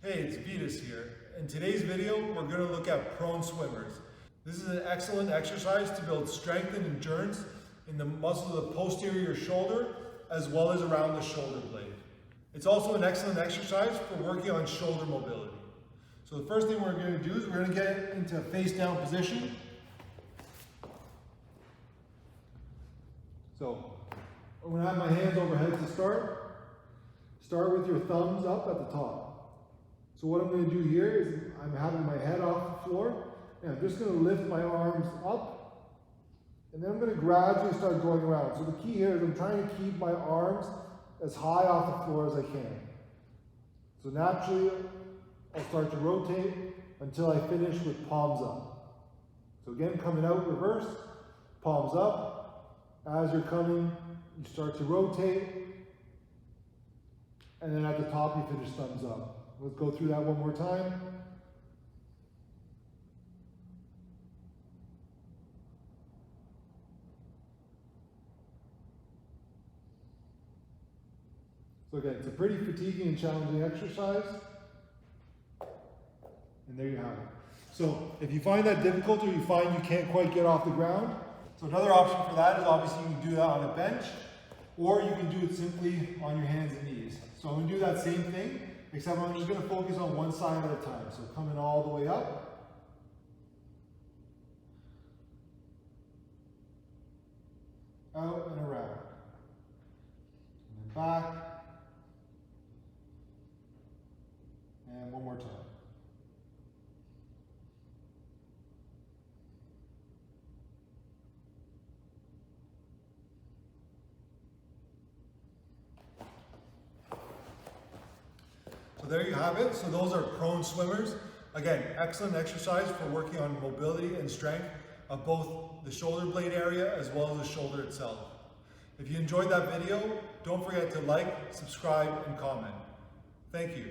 Hey, it's Vitas here. In today's video, we're going to look at prone swimmers. This is an excellent exercise to build strength and endurance in the muscles of the posterior shoulder as well as around the shoulder blade. It's also an excellent exercise for working on shoulder mobility. So the first thing we're going to do is we're going to get into a face down position. So I'm going to have my hands overhead to start. Start with your thumbs up at the top. So what I'm going to do here is I'm having my head off the floor, and I'm just going to lift my arms up, and then I'm going to gradually start going around. So the key here is I'm trying to keep my arms as high off the floor as I can. So naturally, I'll start to rotate until I finish with palms up. So again, coming out reverse, palms up. As you're coming, you start to rotate, and then at the top you finish thumbs up. Let's go through that one more time. So again, it's a pretty fatiguing and challenging exercise. And there you have it. So if you find that difficult or you find you can't quite get off the ground, so another option for that is obviously you can do that on a bench, or you can do it simply on your hands and knees. So I'm going to do that same thing, except I'm just going to focus on one side at a time. So coming all the way up. Out and around. And then back. And one more time. So there you have it. So those are prone swimmers. Again, excellent exercise for working on mobility and strength of both the shoulder blade area as well as the shoulder itself. If you enjoyed that video, don't forget to like, subscribe, and comment. Thank you.